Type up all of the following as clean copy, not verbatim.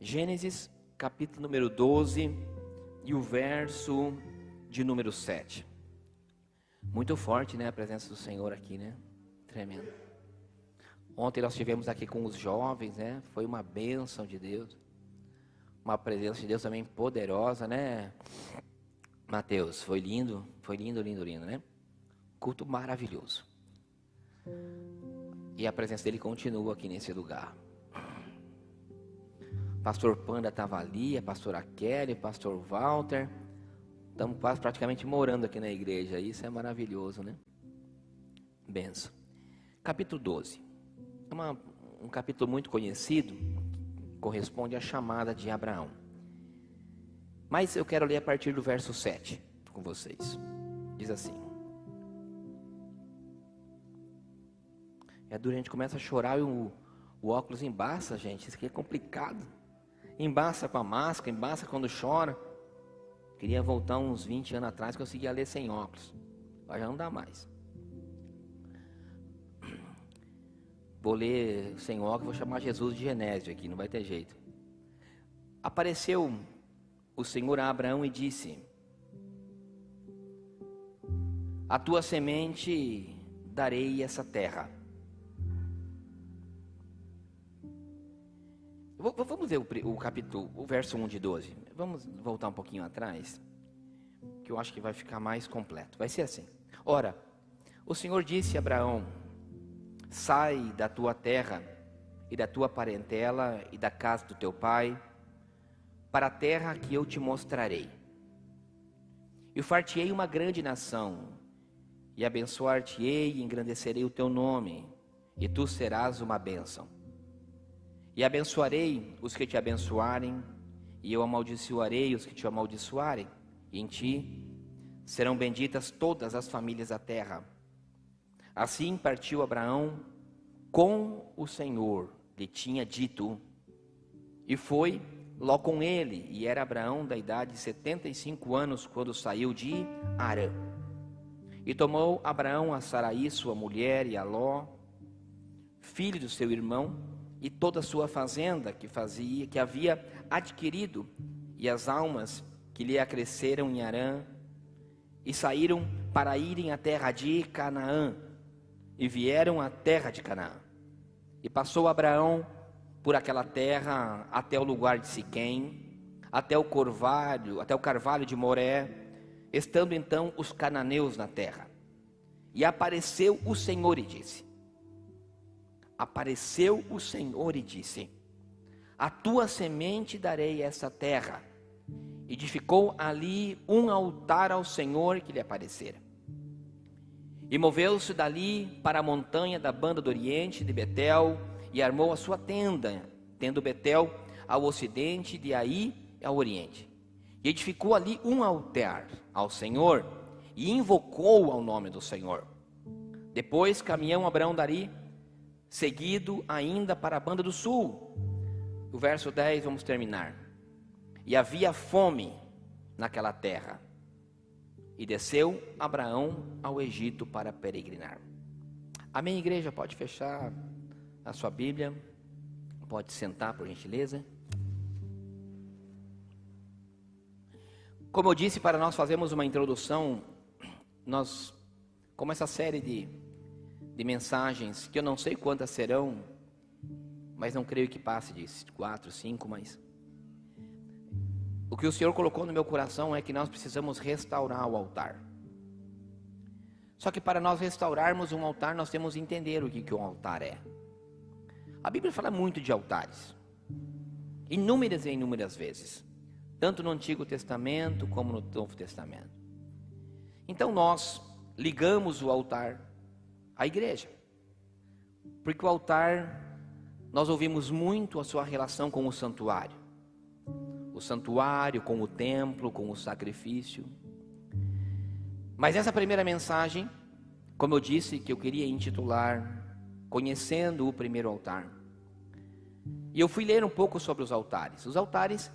Gênesis, capítulo número 12 e o verso de número 7. Muito forte, né, a presença do Senhor aqui, né? Tremendo. Ontem nós estivemos aqui com os jovens, né? Foi uma bênção de Deus. Uma presença de Deus também poderosa, né? Mateus, foi lindo, lindo, né? Culto maravilhoso. E a presença dele continua aqui nesse lugar. Pastor Panda estava ali, a pastora Kelly, o pastor Walter. Estamos quase praticamente morando aqui na igreja. Isso é maravilhoso, né? Benção. Capítulo 12. É um capítulo muito conhecido. Corresponde à chamada de Abraão. Mas eu quero ler a partir do verso 7 com vocês. Diz assim. É duro, a gente começa a chorar e o óculos embaça, gente. Isso aqui é complicado. Embaça com a máscara, embaça quando chora. Queria voltar uns 20 anos atrás, conseguia ler sem óculos. Agora já não dá mais. Vou ler sem óculos, vou chamar Jesus de Genésio aqui, não vai ter jeito. Apareceu o Senhor a Abraão e disse: a tua semente darei essa terra. Vamos ver o capítulo, o verso 1 de 12. Vamos voltar um pouquinho atrás, que eu acho que vai ficar mais completo. Vai ser assim. Ora, o Senhor disse a Abraão: sai da tua terra e da tua parentela e da casa do teu pai, para a terra que eu te mostrarei. E far-te-ei uma grande nação, e abençoar-te-ei e engrandecerei o teu nome, e tu serás uma bênção. E abençoarei os que te abençoarem, e eu amaldiçoarei os que te amaldiçoarem, e em ti serão benditas todas as famílias da terra. Assim partiu Abraão com o Senhor lhe tinha dito, e foi Ló com ele, e era Abraão da idade de 75 anos, quando saiu de Harã. E tomou Abraão a Saraí, sua mulher, e a Ló, filho do seu irmão, e toda a sua fazenda que havia adquirido, e as almas que lhe acresceram em Harã, e saíram para irem à terra de Canaã, e vieram à terra de Canaã. E passou Abraão por aquela terra até o lugar de Siquém, até o carvalho de Moré, estando então os cananeus na terra. E apareceu o Senhor e disse: a tua semente darei essa terra. Edificou ali um altar ao Senhor que lhe aparecera. E moveu-se dali para a montanha da banda do oriente de Betel, e armou a sua tenda, tendo Betel ao ocidente, de aí ao oriente. E edificou ali um altar ao Senhor, e invocou ao nome do Senhor. Depois caminhou Abraão dali, seguido ainda para a banda do sul. O verso 10, vamos terminar. E havia fome naquela terra, e desceu Abraão ao Egito para peregrinar. Amém, igreja? Pode fechar a sua Bíblia. Pode sentar, por gentileza. Como eu disse, para nós fazermos uma introdução, como essa série de mensagens, que eu não sei quantas serão, mas não creio que passe de 4, 5, mas o que o Senhor colocou no meu coração é que nós precisamos restaurar o altar. Só que para nós restaurarmos um altar, nós temos que entender o que um altar é. A Bíblia fala muito de altares, inúmeras e inúmeras vezes, tanto no Antigo Testamento como no Novo Testamento. Então nós ligamos o altar à igreja, porque o altar, nós ouvimos muito a sua relação com o santuário com o templo, com o sacrifício. Mas essa primeira mensagem, como eu disse, que eu queria intitular Conhecendo o Primeiro Altar. E eu fui ler um pouco sobre os altares. Os altares,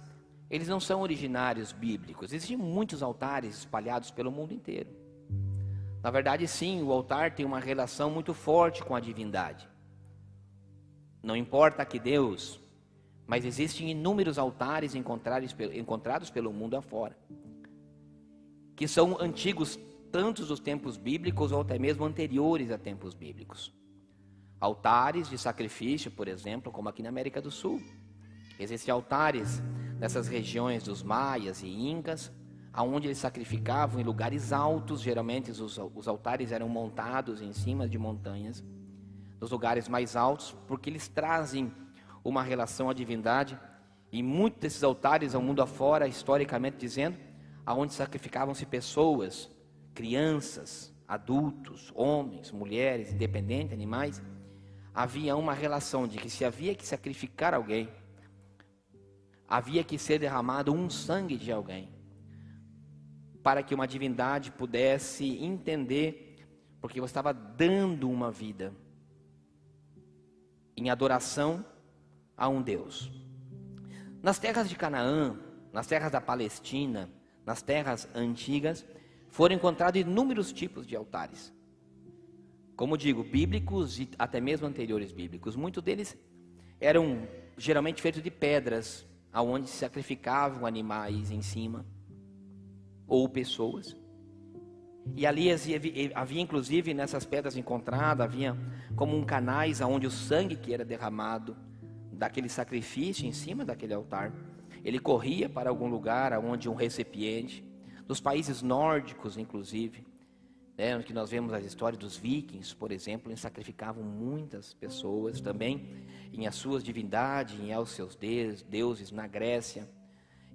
eles não são originários bíblicos. Existem muitos altares espalhados pelo mundo inteiro. Na verdade, sim, o altar tem uma relação muito forte com a divindade. Não importa que Deus mas existem inúmeros altares encontrados pelo mundo afora, que são antigos tanto dos tempos bíblicos ou até mesmo anteriores a tempos bíblicos. Altares de sacrifício, por exemplo, como aqui na América do Sul. Existem altares nessas regiões dos maias e incas, aonde eles sacrificavam em lugares altos. Geralmente os altares eram montados em cima de montanhas, nos lugares mais altos, porque eles trazem uma relação à divindade. E muitos desses altares ao mundo afora, historicamente dizendo, aonde sacrificavam-se pessoas, crianças, adultos, homens, mulheres, independentes, animais. Havia uma relação de que se havia que sacrificar alguém, havia que ser derramado um sangue de alguém, para que uma divindade pudesse entender, porque você estava dando uma vida em adoração a um Deus. Nas terras de Canaã, nas terras da Palestina, nas terras antigas, foram encontrados inúmeros tipos de altares. Como digo, bíblicos e até mesmo anteriores bíblicos. Muitos deles eram geralmente feitos de pedras, aonde se sacrificavam animais em cima, ou pessoas. E ali havia inclusive nessas pedras encontradas, havia como um canais aonde o sangue que era derramado daquele sacrifício em cima daquele altar, ele corria para algum lugar aonde um recipiente. Nos países nórdicos, inclusive, que nós vemos as histórias dos vikings, por exemplo, eles sacrificavam muitas pessoas também em as suas divindades, em aos seus deuses, na Grécia,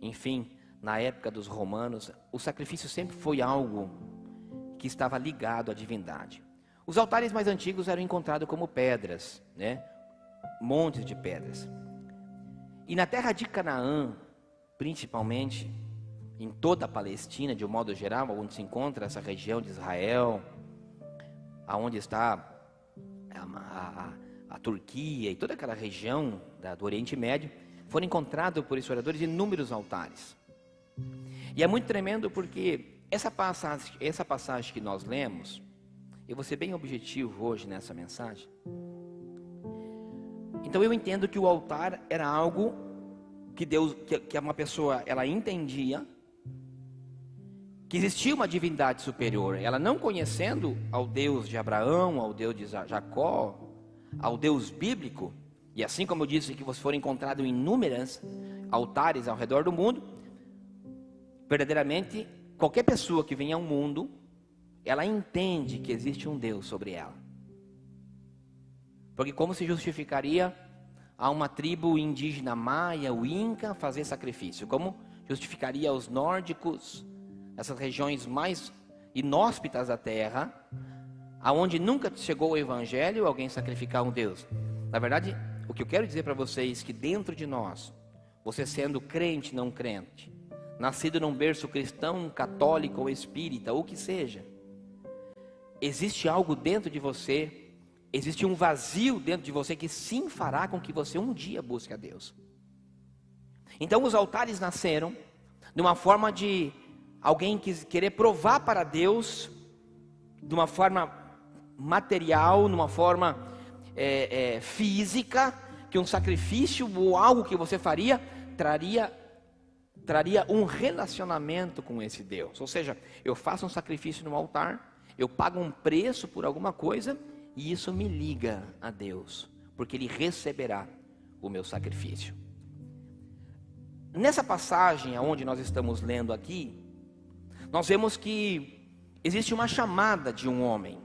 enfim, na época dos romanos. O sacrifício sempre foi algo que estava ligado à divindade. Os altares mais antigos eram encontrados como pedras, montes de pedras. E na terra de Canaã, principalmente, em toda a Palestina, de um modo geral, onde se encontra essa região de Israel, aonde está a Turquia e toda aquela região do Oriente Médio, foram encontrados por historiadores inúmeros altares. E é muito tremendo porque essa passagem que nós lemos, eu vou ser bem objetivo hoje nessa mensagem. Então eu entendo que o altar era algo que Deus, que uma pessoa, ela entendia que existia uma divindade superior. Ela não conhecendo ao Deus de Abraão, ao Deus de Jacó, ao Deus bíblico, e assim como eu disse que foram encontrados inúmeros altares ao redor do mundo, verdadeiramente qualquer pessoa que vem ao mundo, ela entende que existe um Deus sobre ela. Porque como se justificaria a uma tribo indígena maia, o Inca, fazer sacrifício? Como justificaria aos nórdicos, essas regiões mais inóspitas da terra, aonde nunca chegou o evangelho, alguém sacrificar um Deus? Na verdade, o que eu quero dizer para vocês é que dentro de nós, você sendo crente, não crente, nascido num berço cristão, católico ou espírita, ou o que seja, existe algo dentro de você, existe um vazio dentro de você que sim fará com que você um dia busque a Deus. Então os altares nasceram de uma forma de alguém querer provar para Deus, de uma forma material, numa forma física, que um sacrifício ou algo que você faria traria um relacionamento com esse Deus. Ou seja, eu faço um sacrifício no altar, eu pago um preço por alguma coisa, e isso me liga a Deus, porque Ele receberá o meu sacrifício. Nessa passagem onde nós estamos lendo aqui, nós vemos que existe uma chamada de um homem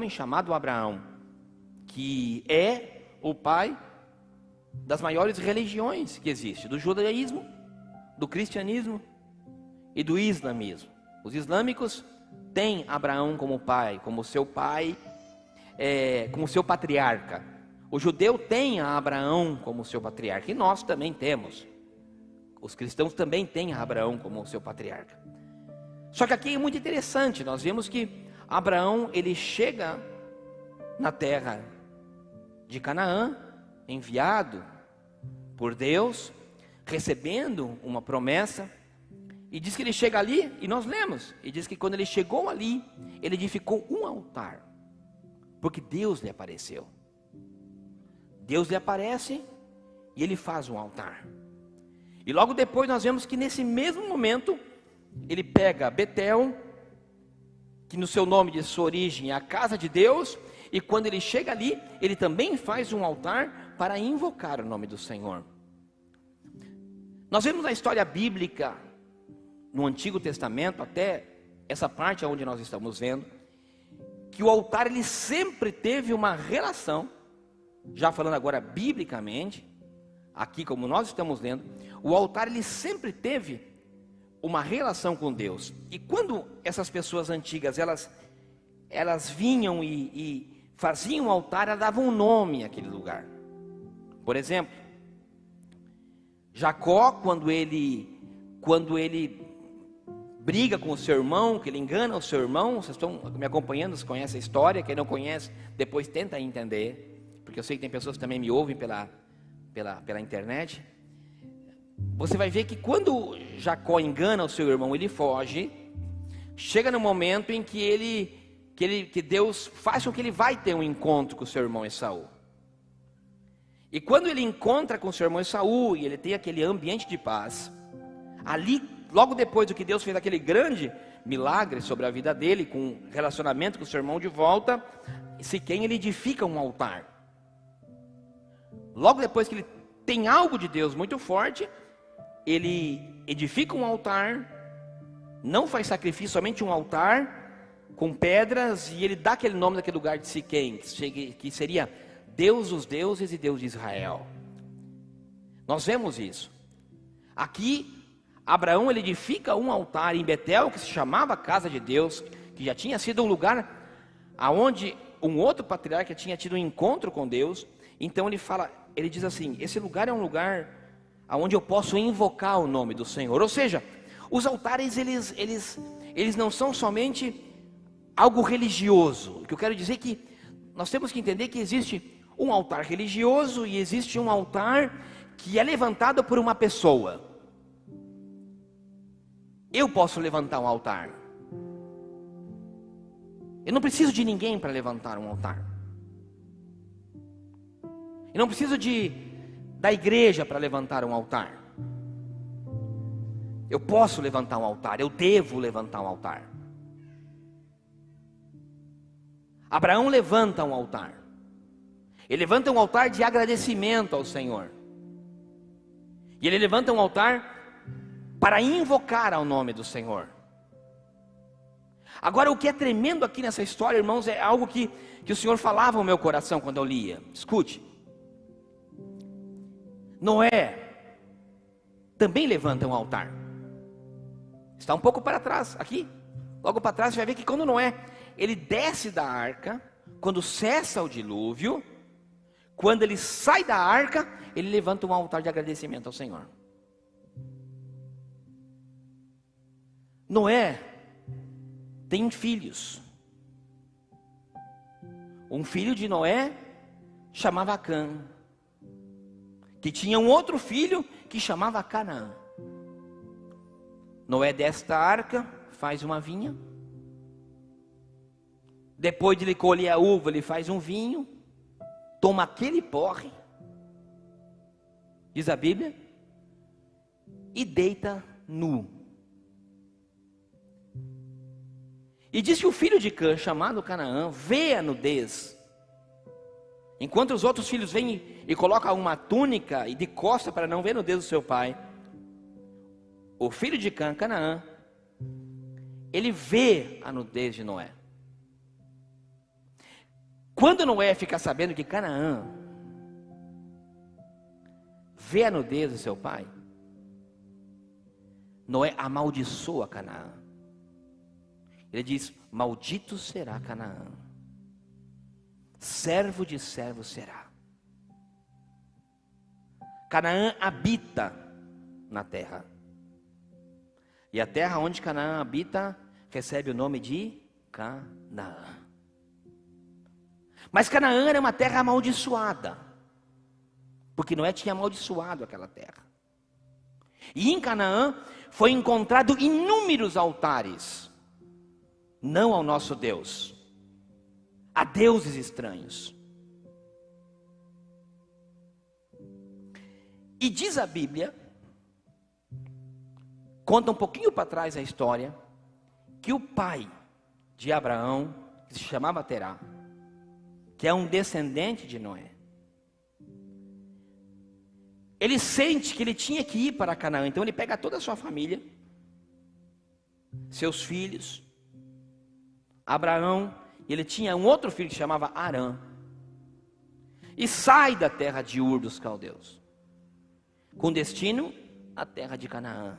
chamado Abraão, que é o pai das maiores religiões que existe, do judaísmo, do cristianismo e do islamismo. Os islâmicos têm Abraão como pai, como seu pai, como seu patriarca. O judeu tem a Abraão como seu patriarca, e nós também temos. Os cristãos também têm a Abraão como seu patriarca. Só que aqui é muito interessante, nós vemos que Abraão, ele chega na terra de Canaã, enviado por Deus, recebendo uma promessa, e diz que ele chega ali, e nós lemos, e diz que quando ele chegou ali, ele edificou um altar, porque Deus lhe apareceu. Deus lhe aparece e ele faz um altar. E logo depois nós vemos que nesse mesmo momento, ele pega Betel, que no seu nome de sua origem é a casa de Deus, e quando ele chega ali, ele também faz um altar para invocar o nome do Senhor. Nós vemos na história bíblica, no Antigo Testamento, até essa parte onde nós estamos vendo, que o altar ele sempre teve uma relação, já falando agora biblicamente, aqui como nós estamos lendo, o altar ele sempre teve uma relação com Deus. E quando essas pessoas antigas, elas vinham e faziam um altar, elas davam um nome àquele lugar. Por exemplo, Jacó, quando ele briga com o seu irmão, que ele engana o seu irmão, vocês estão me acompanhando, vocês conhecem a história, quem não conhece, depois tenta entender, porque eu sei que tem pessoas que também me ouvem pela internet. Você vai ver que quando Jacó engana o seu irmão, ele foge, chega no momento em que Deus faz com que ele vai ter um encontro com o seu irmão Esaú. E quando ele encontra com o seu irmão Esaú, e ele tem aquele ambiente de paz, ali, logo depois do que Deus fez aquele grande milagre sobre a vida dele, com relacionamento com o seu irmão de volta, Siquém ele edifica um altar. Logo depois que ele tem algo de Deus muito forte, ele edifica um altar, não faz sacrifício, somente um altar com pedras, e ele dá aquele nome daquele lugar de Siquém, que seria Deus dos deuses e Deus de Israel. Nós vemos isso. Aqui, Abraão ele edifica um altar em Betel, que se chamava Casa de Deus, que já tinha sido um lugar aonde um outro patriarca tinha tido um encontro com Deus. Então ele diz assim: esse lugar é um lugar aonde eu posso invocar o nome do Senhor. Ou seja, os altares eles não são somente algo religioso. O que eu quero dizer é que nós temos que entender que existe um altar religioso e existe um altar que é levantado por uma pessoa. Eu posso levantar um altar. Eu não preciso de ninguém para levantar um altar. Eu não preciso da igreja para levantar um altar. Eu posso levantar um altar, eu devo levantar um altar. Abraão levanta um altar. Ele levanta um altar de agradecimento ao Senhor. E ele levanta um altar para invocar ao nome do Senhor. Agora, o que é tremendo aqui nessa história, irmãos, é algo que o Senhor falava no meu coração quando eu lia. Escute. Noé também levanta um altar. Está um pouco para trás, aqui. Logo para trás, você vai ver que quando Noé, ele desce da arca, quando cessa o dilúvio, quando ele sai da arca, ele levanta um altar de agradecimento ao Senhor. Noé tem filhos. Um filho de Noé chamava Cã, que tinha um outro filho que chamava Canaã. Noé desce da arca, faz uma vinha. Depois de ele colher a uva, ele faz um vinho, toma aquele porre, diz a Bíblia, e deita nu. E diz que o filho de Cã, chamado Canaã, vê a nudez. Enquanto os outros filhos vêm e colocam uma túnica e de costa para não ver a nudez do seu pai, o filho de Cã, Canaã, ele vê a nudez de Noé. Quando Noé fica sabendo que Canaã vê a nudez do seu pai, Noé amaldiçoa Canaã. Ele diz: maldito será Canaã, servo de servo será. Canaã habita na terra, e a terra onde Canaã habita recebe o nome de Canaã. Mas Canaã era uma terra amaldiçoada, porque Noé tinha amaldiçoado aquela terra. E em Canaã foi encontrado inúmeros altares, não ao nosso Deus, a deuses estranhos. E diz a Bíblia, conta um pouquinho para trás a história, que o pai de Abraão, que se chamava Terá, que é um descendente de Noé, ele sente que ele tinha que ir para Canaã. Então ele pega toda a sua família, seus filhos, Abraão, e ele tinha um outro filho que se chamava Arã, e sai da terra de Ur dos Caldeus, com destino à terra de Canaã.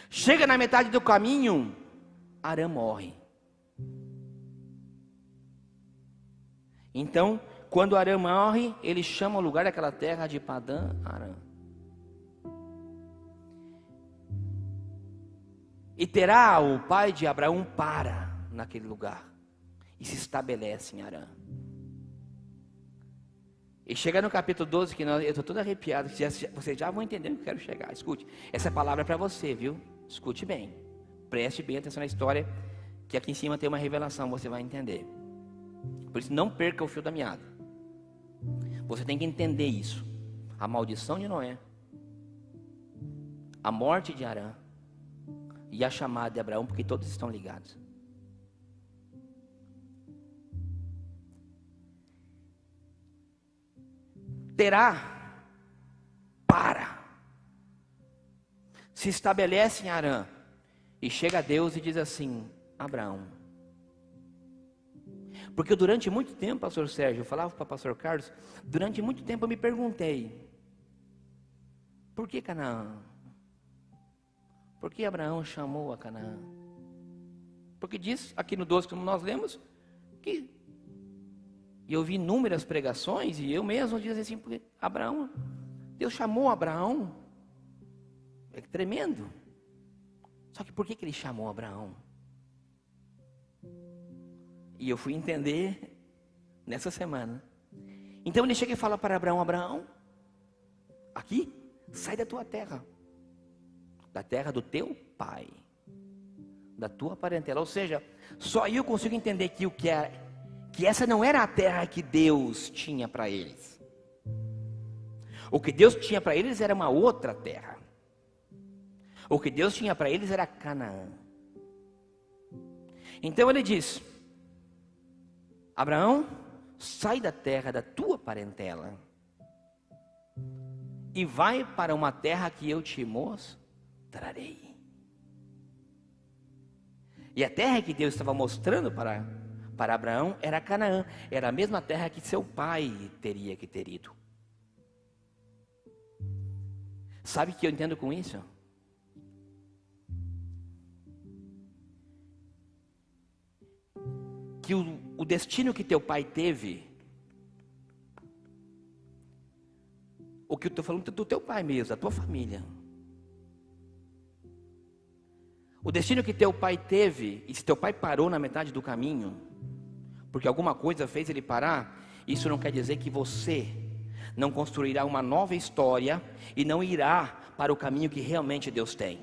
Chega na metade do caminho, Arã morre. Então, quando Arã morre, ele chama o lugar daquela terra de Padã Arã. E Terá, o pai de Abraão, para naquele lugar e se estabelece em Arã. E chega no capítulo 12, que eu estou todo arrepiado, vocês já vão entender onde eu quero chegar. Escute, essa palavra é para você, viu? Escute bem, preste bem atenção na história, que aqui em cima tem uma revelação, você vai entender. Por isso não perca o fio da meada. Você tem que entender isso. A maldição de Noé, a morte de Arã e a chamada de Abraão, porque todos estão ligados. Terá se estabelece em Arã e chega a Deus e diz assim: Abraão. Porque durante muito tempo, pastor Sérgio, eu falava para o pastor Carlos, durante muito tempo eu me perguntei, por que Canaã? Por que Abraão chamou a Canaã? Porque diz aqui no 12, como nós lemos, que eu vi inúmeras pregações, e eu mesmo dizia assim, porque Abraão, Deus chamou Abraão, é tremendo. Só que por que ele chamou Abraão? E eu fui entender nessa semana. Então ele chega e fala para Abraão: Abraão, aqui, sai da tua terra, da terra do teu pai, da tua parentela. Ou seja, só eu consigo entender que essa não era a terra que Deus tinha para eles. O que Deus tinha para eles era uma outra terra. O que Deus tinha para eles era Canaã. Então ele diz: Abraão, sai da terra da tua parentela e vai para uma terra que eu te mostrarei. E a terra que Deus estava mostrando para Abraão era Canaã. Era a mesma terra que seu pai teria que ter ido. Sabe o que eu entendo com isso? Que o destino que teu pai teve, o que eu estou falando do teu pai mesmo, da tua família, o destino que teu pai teve, e se teu pai parou na metade do caminho, porque alguma coisa fez ele parar, isso não quer dizer que você não construirá uma nova história e não irá para o caminho que realmente Deus tem.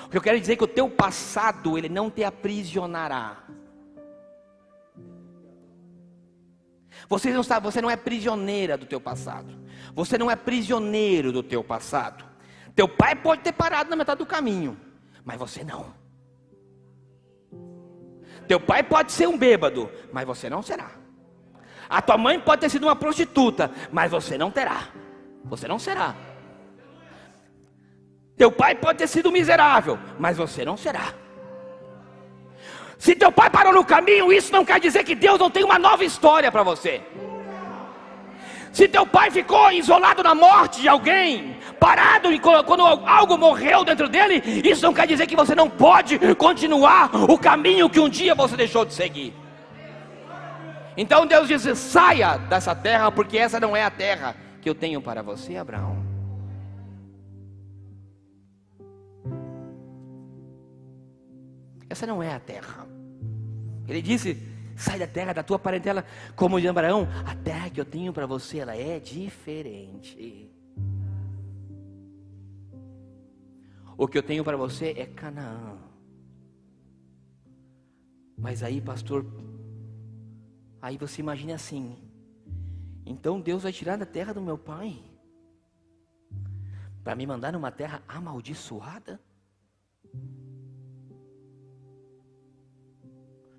O que eu quero dizer é que o teu passado, ele não te aprisionará. Você não é prisioneira do teu passado. Você não é prisioneiro do teu passado. Teu pai pode ter parado na metade do caminho, mas você não. Teu pai pode ser um bêbado, mas você não será. A tua mãe pode ter sido uma prostituta, mas você não terá. Você não será. Teu pai pode ter sido miserável, mas você não será. Se teu pai parou no caminho, isso não quer dizer que Deus não tem uma nova história para você. Se teu pai ficou isolado na morte de alguém, parado quando algo morreu dentro dele, isso não quer dizer que você não pode continuar o caminho que um dia você deixou de seguir. Então Deus diz: saia dessa terra, porque essa não é a terra que eu tenho para você, Abraão. Essa não é a terra. Ele disse: sai da terra da tua parentela, como de Abraão. A terra que eu tenho para você, ela é diferente. O que eu tenho para você é Canaã. Mas aí, pastor, aí você imagina assim: então Deus vai tirar da terra do meu pai Para me mandar numa terra amaldiçoada?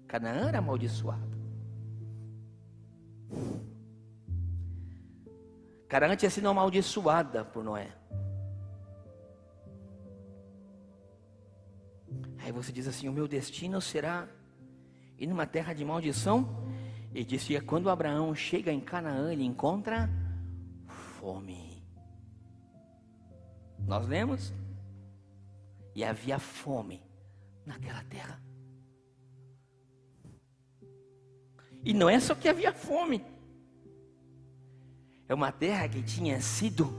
Canaã era amaldiçoada. Canaã tinha sido amaldiçoada por Noé. Aí você diz assim: o meu destino será ir numa terra de maldição? E disse que quando Abraão chega em Canaã, ele encontra fome. Nós lemos? E havia fome naquela terra. E não é só que havia fome. É uma terra que tinha sido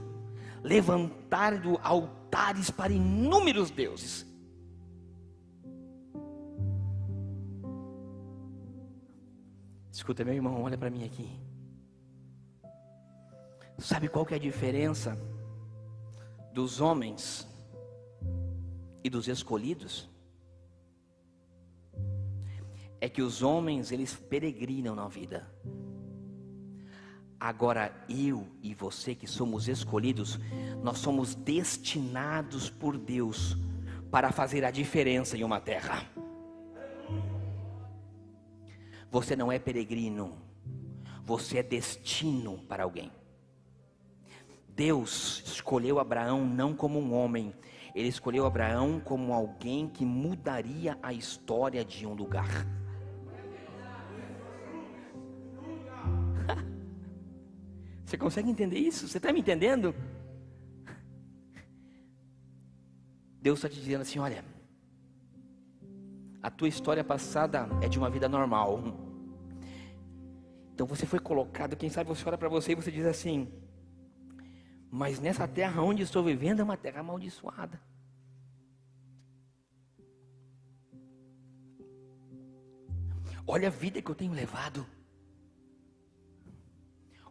levantado altares para inúmeros deuses. Escuta, meu irmão, olha para mim aqui. Sabe qual que é a diferença dos homens e dos escolhidos? É que os homens, eles peregrinam na vida. Agora eu e você que somos escolhidos, nós somos destinados por Deus para fazer a diferença em uma terra. Você não é peregrino, você é destino para alguém. Deus escolheu Abraão não como um homem, Ele escolheu Abraão como alguém que mudaria a história de um lugar. Você consegue entender isso? Você está me entendendo? Deus está te dizendo assim: olha, a tua história passada é de uma vida normal. Então você foi colocado, quem sabe você olha para você e você diz assim: mas nessa terra onde estou vivendo é uma terra amaldiçoada. Olha a vida que eu tenho levado.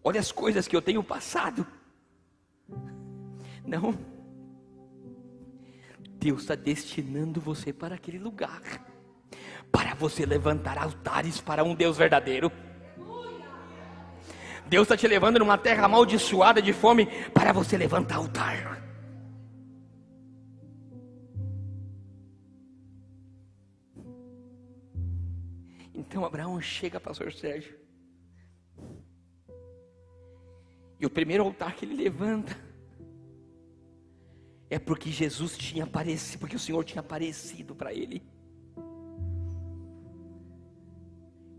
Olha as coisas que eu tenho passado. Não. Deus está destinando você para aquele lugar, para você levantar altares para um Deus verdadeiro. Deus está te levando numa terra amaldiçoada de fome, para você levantar altar. Então Abraão chega, pastor Sérgio, e o primeiro altar que ele levanta é porque Jesus tinha aparecido, porque o Senhor tinha aparecido para ele.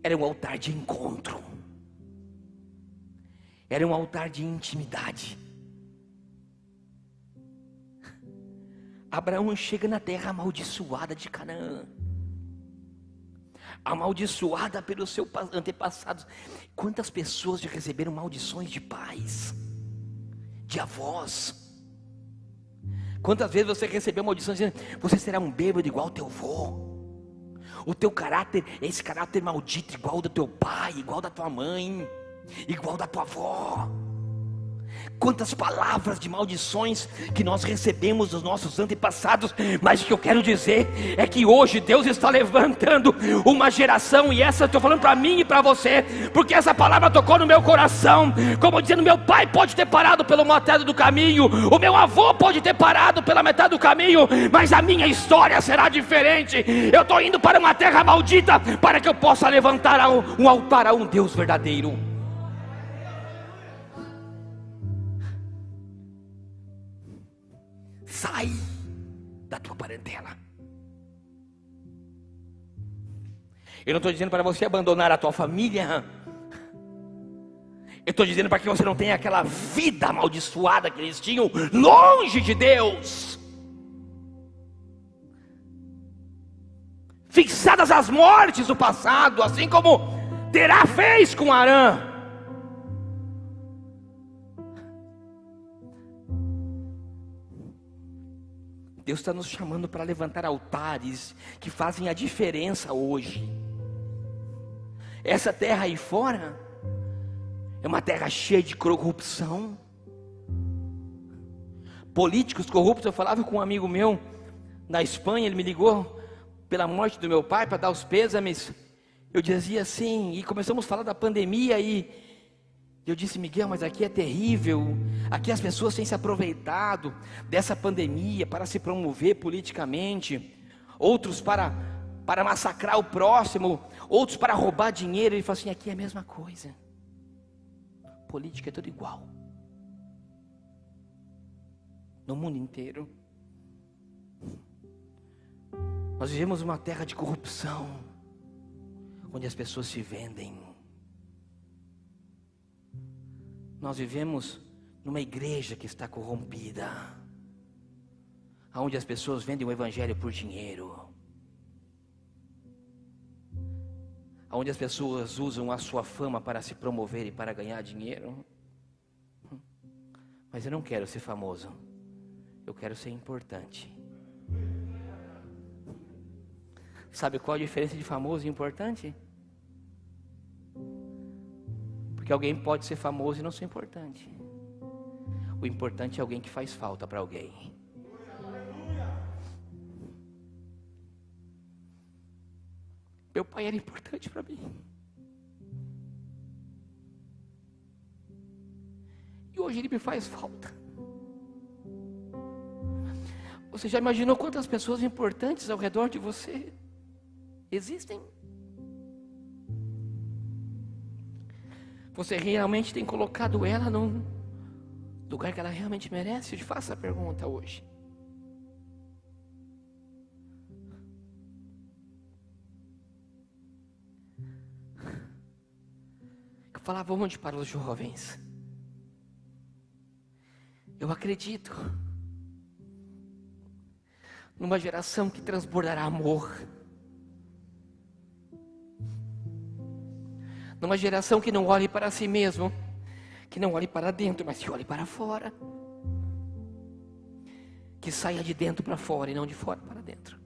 Era um altar de encontro, era um altar de intimidade. Abraão chega na terra amaldiçoada de Canaã, amaldiçoada pelos seus antepassados. Quantas pessoas já receberam maldições de pais, de avós? Quantas vezes você recebeu maldições dizendo: você será um bêbado igual ao teu avô, o teu caráter é esse caráter maldito igual ao do teu pai, igual da tua mãe, igual da tua avó. Quantas palavras de maldições que nós recebemos dos nossos antepassados. Mas o que eu quero dizer é que hoje Deus está levantando uma geração, e essa eu estou falando para mim e para você, porque essa palavra tocou no meu coração, como dizendo: meu pai pode ter parado pela metade do caminho, o meu avô pode ter parado pela metade do caminho, mas a minha história será diferente. Eu estou indo para uma terra maldita, para que eu possa levantar um altar a um Deus verdadeiro. Sai da tua parentela. Eu não estou dizendo para você abandonar a tua família. Eu estou dizendo para que você não tenha aquela vida amaldiçoada que eles tinham longe de Deus, fixadas às mortes do passado, assim como Terá fez com Arã. Deus está nos chamando para levantar altares que fazem a diferença hoje. Essa terra aí fora é uma terra cheia de corrupção, políticos corruptos. Eu falava com um amigo meu na Espanha, ele me ligou pela morte do meu pai para dar os pêsames. Eu dizia assim, e começamos a falar da pandemia, e Eu disse: Miguel, mas aqui é terrível. Aqui as pessoas têm se aproveitado dessa pandemia para se promover politicamente, outros para massacrar o próximo, outros para roubar dinheiro. Ele falou assim: aqui é a mesma coisa. Política é tudo igual no mundo inteiro. Nós vivemos uma terra de corrupção, onde as pessoas se vendem. Nós vivemos numa igreja que está corrompida, onde as pessoas vendem o evangelho por dinheiro, onde as pessoas usam a sua fama para se promover e para ganhar dinheiro. Mas eu não quero ser famoso, eu quero ser importante. Sabe qual a diferença de famoso e importante? Porque alguém pode ser famoso e não ser importante. O importante é alguém que faz falta para alguém. Meu pai era importante para mim. E hoje ele me faz falta. Você já imaginou quantas pessoas importantes ao redor de você existem? Você realmente tem colocado ela no lugar que ela realmente merece? Eu te faço a pergunta hoje. Eu falava ontem para os jovens: eu acredito numa geração que transbordará amor, numa geração que não olhe para si mesmo, que não olhe para dentro, mas que olhe para fora, que saia de dentro para fora e não de fora para dentro.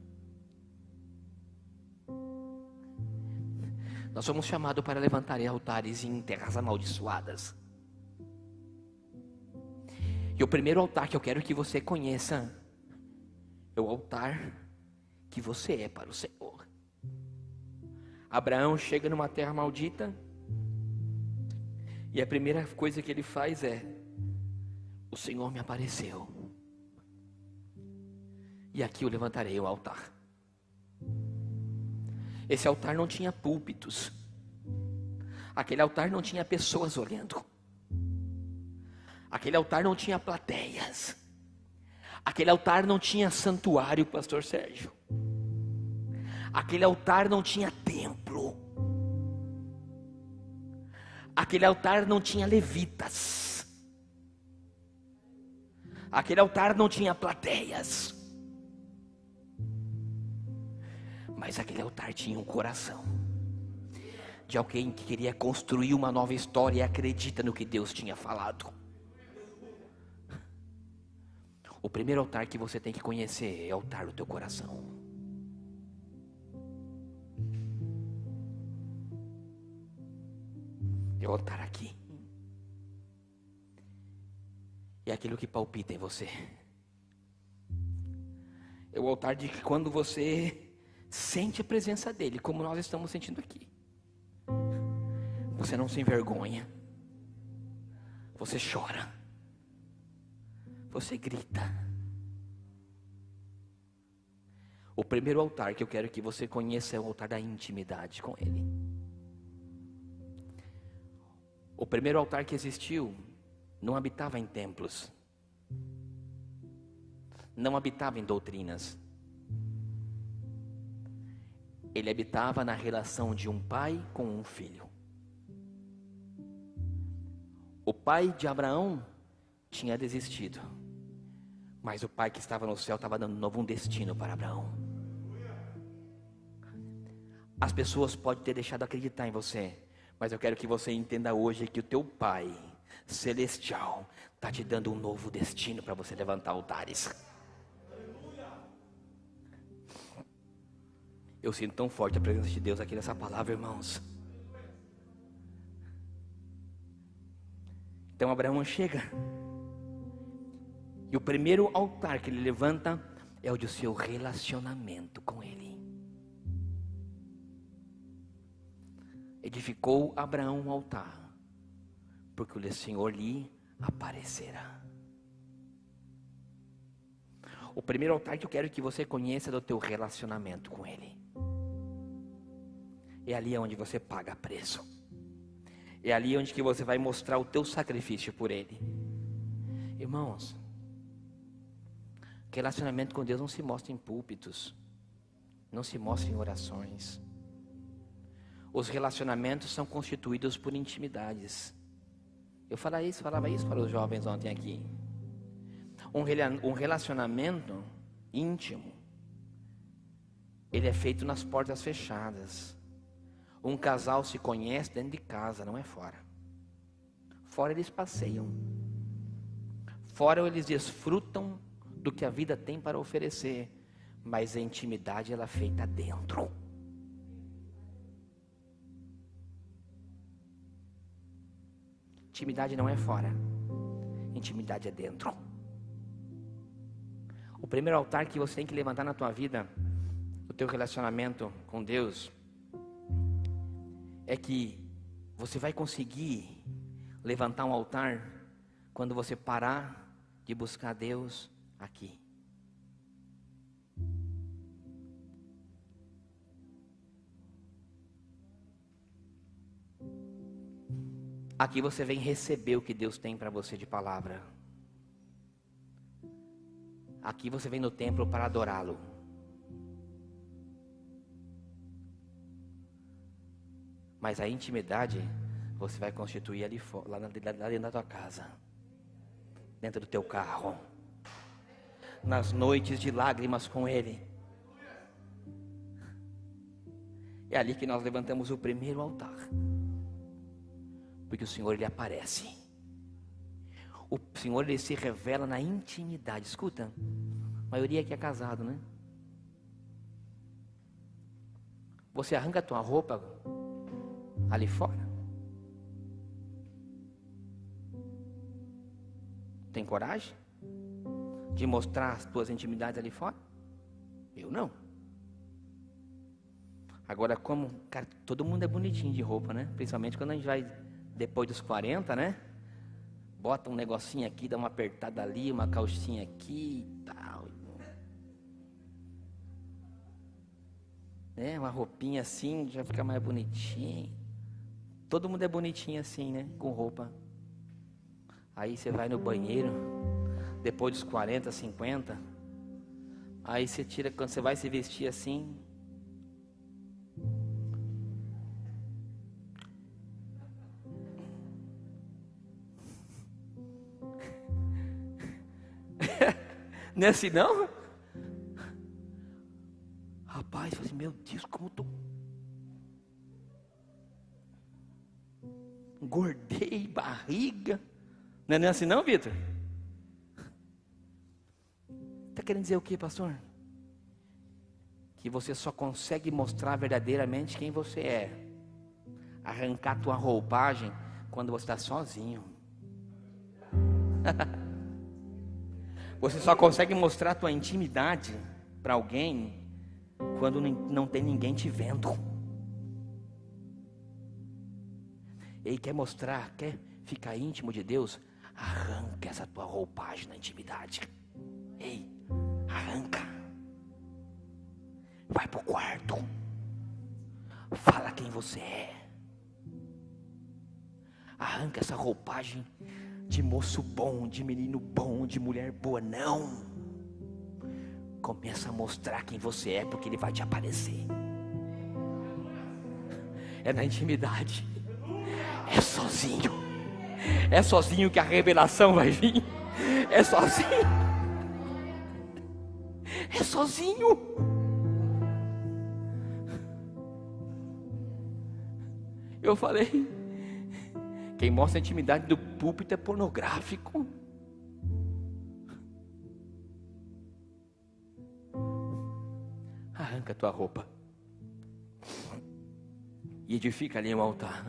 Nós somos chamados para levantar altares em terras amaldiçoadas. E o primeiro altar que eu quero que você conheça é o altar que você é para o Senhor. Abraão chega numa terra maldita, e a primeira coisa que ele faz é: o Senhor me apareceu, e aqui eu levantarei o altar. Esse altar não tinha púlpitos, aquele altar não tinha pessoas olhando, aquele altar não tinha plateias, aquele altar não tinha santuário, pastor Sérgio, aquele altar não tinha templo, aquele altar não tinha levitas, aquele altar não tinha plateias, mas aquele altar tinha um coração de alguém que queria construir uma nova história e acredita no que Deus tinha falado. O primeiro altar que você tem que conhecer é o altar do teu coração. É o altar aqui. É aquilo que palpita em você. É o altar de que quando você sente a presença dele, como nós estamos sentindo aqui, você não se envergonha, você chora, você grita. O primeiro altar que eu quero que você conheça é o altar da intimidade com ele. O primeiro altar que existiu não habitava em templos, não habitava em doutrinas. Ele habitava na relação de um pai com um filho. O pai de Abraão tinha desistido, mas o pai que estava no céu estava dando um novo destino para Abraão. As pessoas podem ter deixado de acreditar em você, mas eu quero que você entenda hoje que o teu pai celestial está te dando um novo destino para você levantar altares. Eu sinto tão forte a presença de Deus aqui nessa palavra, irmãos. Então Abraão chega, e o primeiro altar que ele levanta é o do seu relacionamento com ele. Edificou Abraão um altar porque o Senhor lhe aparecerá. O primeiro altar que eu quero que você conheça é do teu relacionamento com Ele. É ali onde você paga preço. É ali onde que você vai mostrar o teu sacrifício por Ele. Irmãos, relacionamento com Deus não se mostra em púlpitos, não se mostra em orações. Os relacionamentos são constituídos por intimidades. Eu falava isso para os jovens ontem aqui. Um relacionamento íntimo, ele é feito nas portas fechadas. Um casal se conhece dentro de casa, não é fora. Fora eles passeiam. Fora eles desfrutam do que a vida tem para oferecer. Mas a intimidade ela é feita dentro. Intimidade não é fora. Intimidade é dentro. O primeiro altar que você tem que levantar na tua vida, o teu relacionamento com Deus, é que você vai conseguir levantar um altar quando você parar de buscar Deus aqui. Aqui você vem receber o que Deus tem para você de palavra. Aqui você vem no templo para adorá-lo. Mas a intimidade você vai constituir ali fora, lá dentro da tua casa, dentro do teu carro, nas noites de lágrimas com Ele. É ali que nós levantamos o primeiro altar, porque o Senhor Ele aparece. O Senhor Ele se revela na intimidade. Escuta, a maioria aqui é casado, né? Você arranca a tua roupa ali fora? Tem coragem de mostrar as tuas intimidades ali fora? Eu não. Agora, como, cara, todo mundo é bonitinho de roupa, né? Principalmente quando a gente vai depois dos 40, né? Bota um negocinho aqui, dá uma apertada ali, uma calcinha aqui e tal. Uma roupinha assim, já fica mais bonitinho. Todo mundo é bonitinho assim, né? Com roupa. Aí você vai no banheiro, depois dos 40, 50. Aí você tira, quando você vai se vestir assim. Não é assim não? Rapaz, eu falei, meu Deus, como eu tô engordei, barriga. Não é assim não, Vitor? Está querendo dizer o que, pastor? Que você só consegue mostrar verdadeiramente quem você é, arrancar tua roupagem quando você está sozinho. Você só consegue mostrar tua intimidade para alguém quando não tem ninguém te vendo. Ele quer mostrar, quer ficar íntimo de Deus? Arranca essa tua roupagem na intimidade. Ei, arranca. Vai pro quarto. Fala quem você é. Arranca essa roupagem de moço bom, de menino bom, de mulher boa. Não. Começa a mostrar quem você é, porque Ele vai te aparecer. É na intimidade. É sozinho. É sozinho que a revelação vai vir. É sozinho. É sozinho. Eu falei, quem mostra a intimidade do púlpito é pornográfico. Arranca a tua roupa e edifica ali um altar,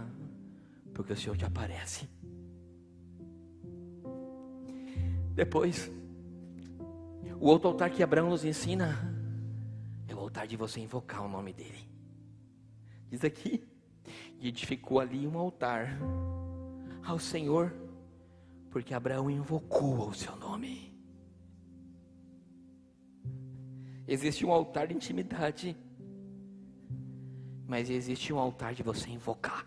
porque o Senhor te aparece. Depois, o outro altar que Abraão nos ensina é o altar de você invocar o nome dele. Diz aqui, e edificou ali um altar ao Senhor, porque Abraão invocou o seu nome. Existe um altar de intimidade, mas existe um altar de você invocar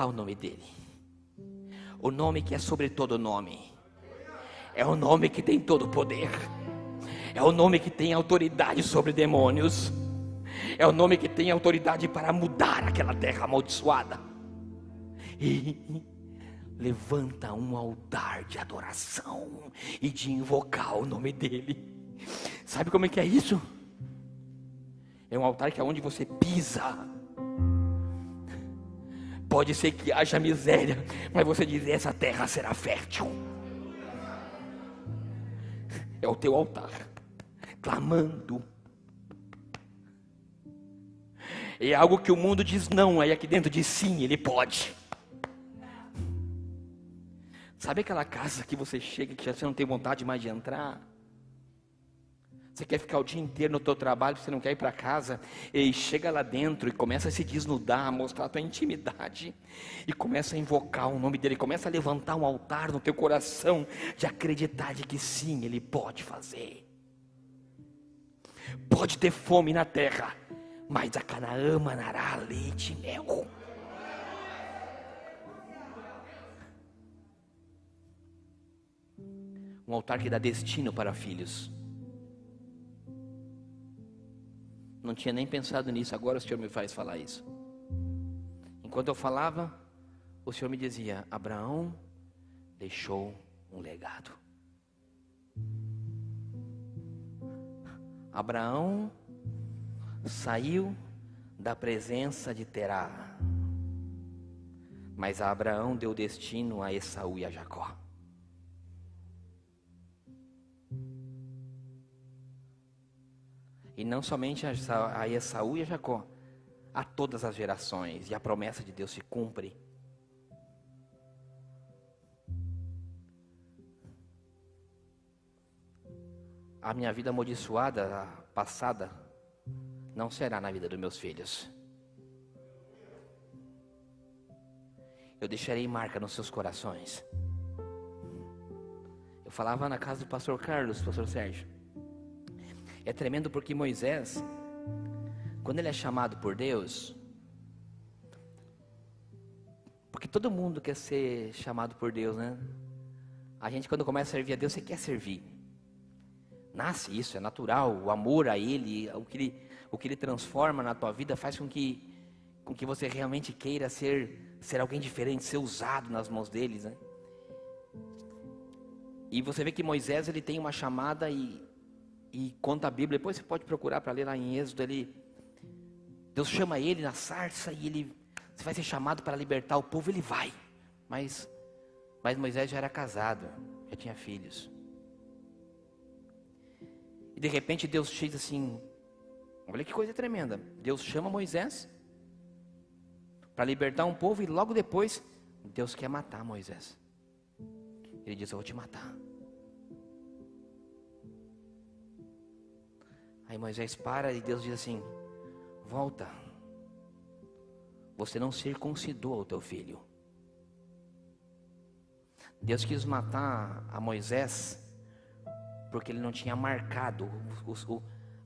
o nome dele, o nome que é sobre todo nome, é o nome que tem todo o poder, é o nome que tem autoridade sobre demônios, é o nome que tem autoridade para mudar aquela terra amaldiçoada. E levanta um altar de adoração e de invocar o nome dele. Sabe como é que é isso? É um altar que é onde você pisa. Pode ser que haja miséria, mas você diz: essa terra será fértil. É o teu altar, clamando. É algo que o mundo diz não, aí aqui dentro diz sim, ele pode. Sabe aquela casa que você chega que você não tem vontade mais de entrar? Você quer ficar o dia inteiro no teu trabalho, você não quer ir para casa, e chega lá dentro e começa a se desnudar, a mostrar a tua intimidade, e começa a invocar o nome dele, começa a levantar um altar no teu coração, de acreditar de que sim, ele pode fazer. Pode ter fome na terra, mas a Canaã manará leite e mel. Um altar que dá destino para filhos. Não tinha nem pensado nisso, agora o Senhor me faz falar isso. Enquanto eu falava, o Senhor me dizia: Abraão deixou um legado. Abraão saiu da presença de Terá, mas a Abraão deu destino a Esaú e a Jacó. E não somente a Esaú e a Jacó, a todas as gerações, e a promessa de Deus se cumpre. A minha vida amaldiçoada, passada, não será na vida dos meus filhos. Eu deixarei marca nos seus corações. Eu falava na casa do pastor Carlos, pastor Sérgio. É tremendo porque Moisés, quando ele é chamado por Deus, porque todo mundo quer ser chamado por Deus, né? A gente, quando começa a servir a Deus, você quer servir. Nasce isso, é natural. O amor a Ele, o que Ele transforma na tua vida faz com que você realmente queira ser alguém diferente, ser usado nas mãos deles, né? E você vê que Moisés, ele tem uma chamada e conta a Bíblia, depois você pode procurar para ler lá em Êxodo, Deus chama ele na sarça e você vai ser chamado para libertar o povo, ele vai. Mas Moisés já era casado, já tinha filhos. E de repente Deus diz assim, olha que coisa tremenda, Deus chama Moisés para libertar um povo e logo depois Deus quer matar Moisés. Ele diz: eu vou te matar. Aí Moisés para e Deus diz assim: volta, você não circuncidou o teu filho. Deus quis matar a Moisés porque ele não tinha marcado.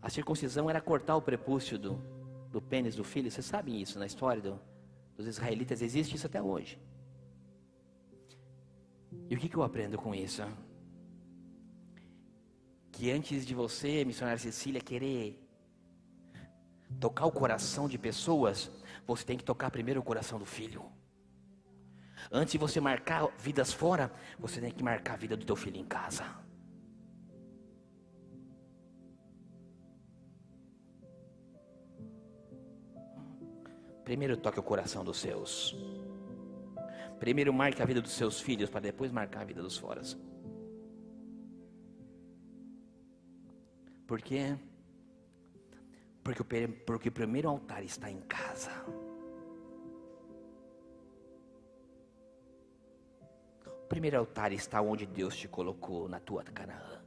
A circuncisão era cortar o prepúcio do pênis do filho. Vocês sabem isso na história dos israelitas, existe isso até hoje. E o que eu aprendo com isso? Que antes de você, missionária Cecília, querer tocar o coração de pessoas, você tem que tocar primeiro o coração do filho. Antes de você marcar vidas fora, você tem que marcar a vida do teu filho em casa. Primeiro toque o coração dos seus. Primeiro marque a vida dos seus filhos, para depois marcar a vida dos foras. Por quê? Porque o primeiro altar está em casa. O primeiro altar está onde Deus te colocou, na tua Canaã.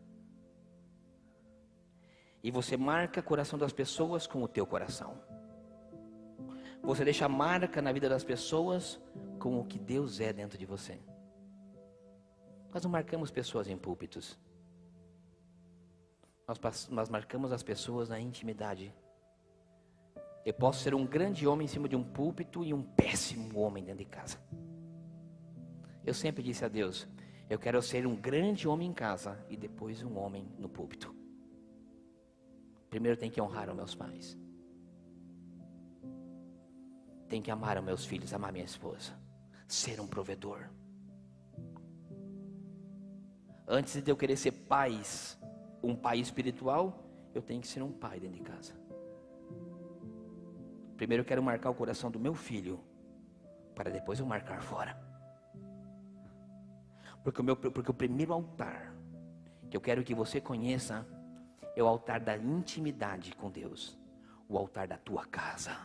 E você marca o coração das pessoas com o teu coração. Você deixa marca na vida das pessoas com o que Deus é dentro de você. Nós não marcamos pessoas em púlpitos. Nós marcamos as pessoas na intimidade. Eu posso ser um grande homem em cima de um púlpito e um péssimo homem dentro de casa. Eu sempre disse a Deus, eu quero ser um grande homem em casa e depois um homem no púlpito. Primeiro tem que honrar os meus pais. Tem que amar os meus filhos, amar minha esposa. Ser um provedor. Antes de eu querer ser um pai espiritual, eu tenho que ser um pai dentro de casa. Primeiro eu quero marcar o coração do meu filho, para depois eu marcar fora. Porque o primeiro altar que eu quero que você conheça é o altar da intimidade com Deus. O altar da tua casa.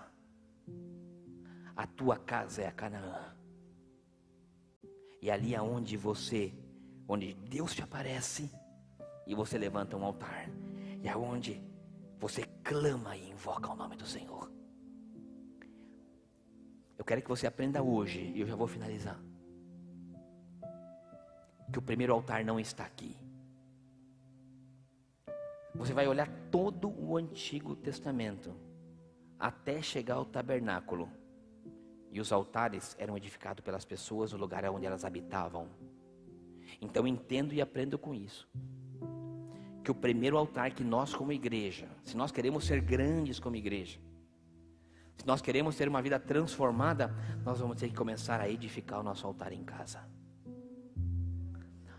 A tua casa é a Canaã. E ali é onde Deus te aparece e você levanta um altar. E é onde você clama e invoca o nome do Senhor. Eu quero que você aprenda hoje, e eu já vou finalizar, que o primeiro altar não está aqui. Você vai olhar todo o Antigo Testamento até chegar ao tabernáculo. E os altares eram edificados pelas pessoas no lugar onde elas habitavam. Então entendo e aprendo com isso, que o primeiro altar que nós como igreja, se nós queremos ser grandes como igreja, se nós queremos ter uma vida transformada, nós vamos ter que começar a edificar o nosso altar em casa.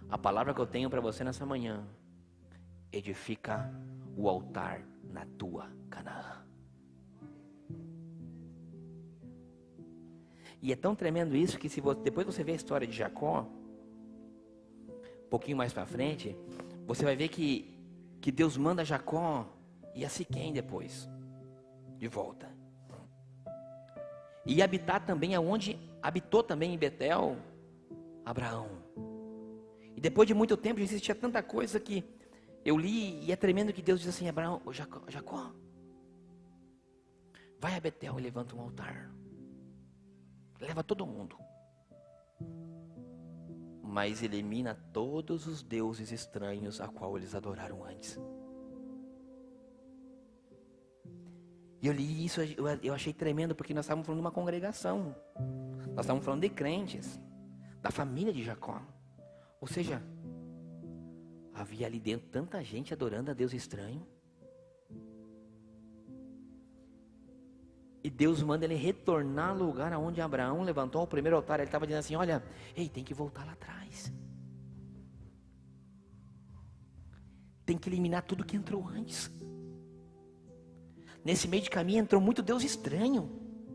A palavra que eu tenho para você nessa manhã: edifica o altar na tua Canaã. E é tão tremendo isso que depois você vê a história de Jacó, um pouquinho mais para frente, você vai ver que Deus manda Jacó ir a Siquém depois, de volta. E habitar também aonde habitou também em Betel, Abraão. E depois de muito tempo já existia tanta coisa que eu li, e é tremendo que Deus diz assim: Abraão, Jacó, vai a Betel e levanta um altar. Leva todo mundo. Mas elimina todos os deuses estranhos a qual eles adoraram antes. E eu li isso, eu achei tremendo, porque nós estávamos falando de uma congregação. Nós estávamos falando de crentes, da família de Jacó. Ou seja, havia ali dentro tanta gente adorando a Deus estranho. E Deus manda ele retornar ao lugar onde Abraão levantou o primeiro altar. Ele estava dizendo assim: olha, tem que voltar lá atrás. Tem que eliminar tudo que entrou antes. Nesse meio de caminho entrou muito Deus estranho.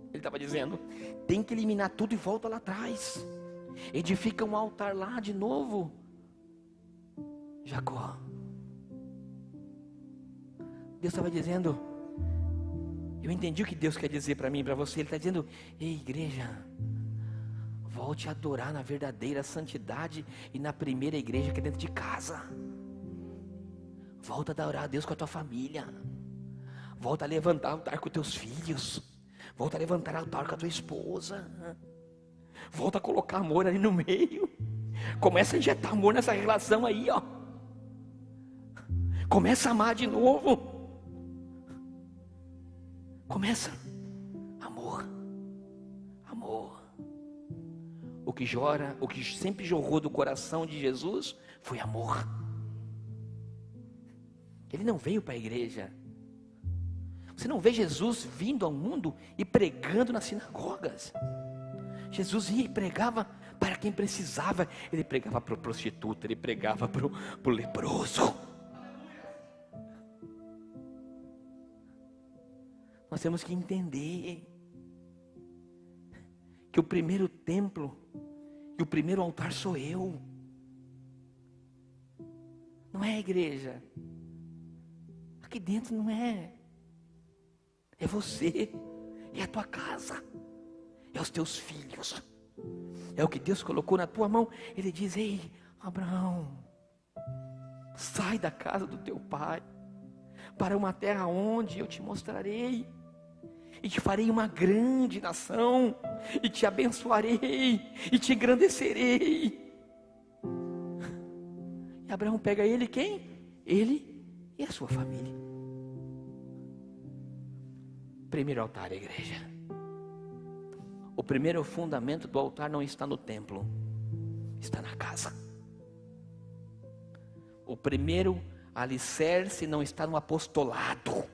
Ele estava dizendo: tem que eliminar tudo e volta lá atrás. Edifica um altar lá de novo. Jacó. Deus estava dizendo, eu entendi o que Deus quer dizer para mim e para você. Ele está dizendo: ei, igreja, volte a adorar na verdadeira santidade e na primeira igreja que é dentro de casa. Volta a adorar a Deus com a tua família. Volta a levantar altar com teus filhos. Volta a levantar altar com a tua esposa. Volta a colocar amor ali no meio. Começa a injetar amor nessa relação aí, ó. Começa a amar de novo. Começa. Amor. Amor. O que sempre jorrou do coração de Jesus foi amor. Ele não veio para a igreja. Você não vê Jesus vindo ao mundo e pregando nas sinagogas. Jesus ia e pregava para quem precisava. Ele pregava para o prostituta, ele pregava para o leproso. Nós temos que entender que o primeiro templo e o primeiro altar sou eu. Não é a igreja. Aqui dentro não é. É você, é a tua casa, é os teus filhos, é o que Deus colocou na tua mão. Ele diz: ei, Abraão, sai da casa do teu pai, para uma terra onde eu te mostrarei. e te farei uma grande nação, e te abençoarei, e te engrandecerei. E Abraão pega ele, quem? Ele e a sua família. Primeiro altar, igreja. O primeiro fundamento do altar não está no templo, está na casa. O primeiro alicerce não está no apostolado,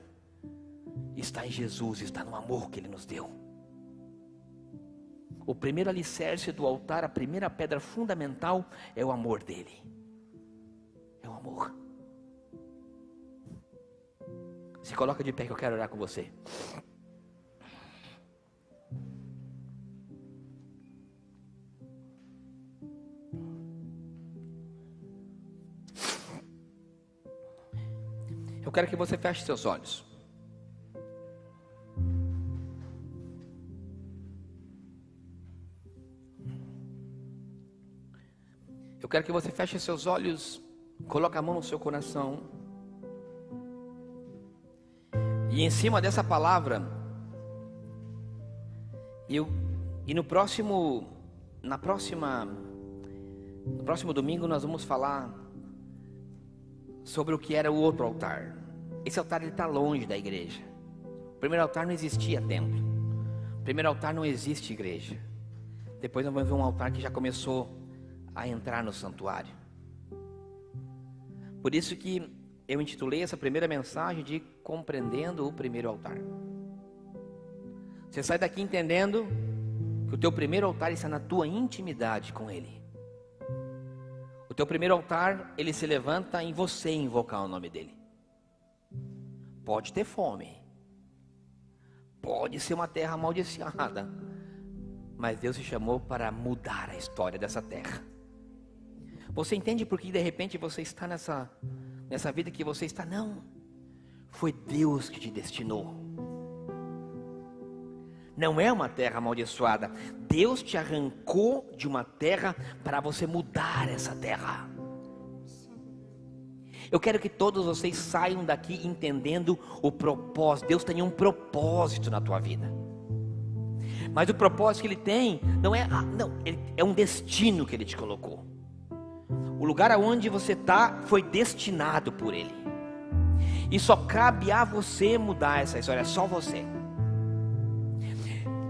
está em Jesus, está no amor que Ele nos deu. O primeiro alicerce do altar, a primeira pedra fundamental é o amor dele. É o amor. Se coloca de pé que eu quero orar com você. Eu quero que você feche seus olhos. Eu quero que você feche seus olhos, coloque a mão no seu coração. E em cima dessa palavra, no próximo domingo nós vamos falar sobre o que era o outro altar. Esse altar está longe da igreja. O primeiro altar não existia templo. O primeiro altar não existe igreja. Depois nós vamos ver um altar que já começou a entrar no santuário. Por isso que eu intitulei essa primeira mensagem de Compreendendo o Primeiro Altar. Você sai daqui entendendo que o teu primeiro altar está na tua intimidade com Ele. O teu primeiro altar, ele se levanta em você invocar o nome dEle. Pode ter fome, pode ser uma terra amaldiçoada, mas Deus te chamou para mudar a história dessa terra. Você entende por que de repente você está nessa vida que você está? Não, foi Deus que te destinou. Não é uma terra amaldiçoada. Deus te arrancou de uma terra para você mudar essa terra. Eu quero que todos vocês saiam daqui entendendo o propósito. Deus tem um propósito na tua vida. Mas o propósito que Ele tem é um destino que Ele te colocou. O lugar aonde você está foi destinado por Ele. E só cabe a você mudar essa história, é só você.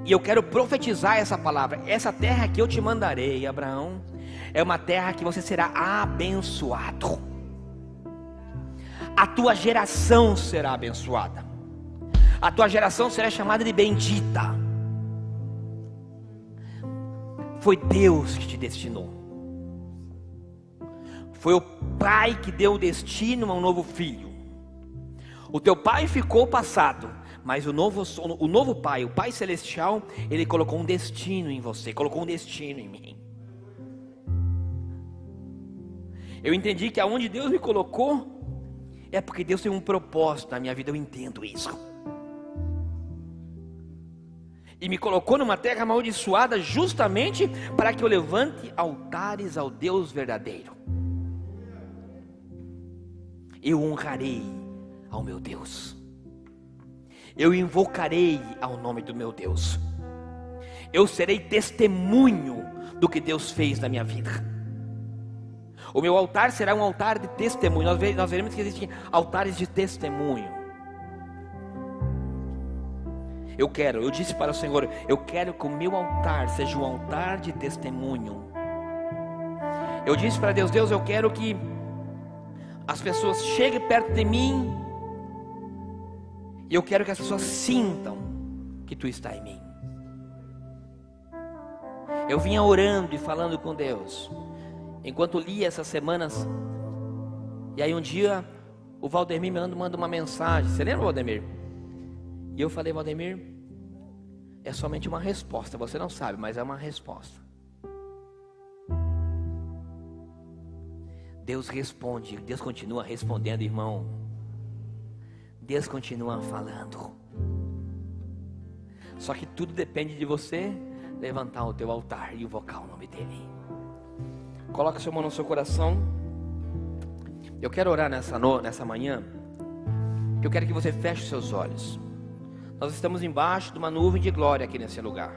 E eu quero profetizar essa palavra. Essa terra que eu te mandarei, Abraão, é uma terra que você será abençoado. A tua geração será abençoada. A tua geração será chamada de bendita. Foi Deus que te destinou. Foi o pai que deu o destino a um novo filho. O teu pai ficou passado, mas o novo pai, o Pai Celestial, Ele colocou um destino em você, colocou um destino em mim. Eu entendi que aonde Deus me colocou, é porque Deus tem um propósito na minha vida, eu entendo isso. E me colocou numa terra amaldiçoada justamente para que eu levante altares ao Deus verdadeiro. Eu honrarei ao meu Deus. Eu invocarei ao nome do meu Deus. Eu serei testemunho do que Deus fez na minha vida. O meu altar será um altar de testemunho. Nós veremos que existem altares de testemunho. Eu disse para o Senhor, eu quero que o meu altar seja um altar de testemunho. Eu disse para Deus, eu quero que as pessoas cheguem perto de mim, e eu quero que as pessoas sintam que Tu está em mim. Eu vinha orando e falando com Deus, enquanto lia essas semanas. E aí um dia o Valdemir me manda uma mensagem. Você lembra, Valdemir? E eu falei, Valdemir, é somente uma resposta. Você não sabe, mas é uma resposta. Deus responde, Deus continua respondendo, irmão. Deus continua falando. Só que tudo depende de você levantar o teu altar e invocar o nome dEle. Coloca sua mão no seu coração. Eu quero orar nessa manhã. Eu quero que você feche seus olhos. Nós estamos embaixo de uma nuvem de glória aqui nesse lugar.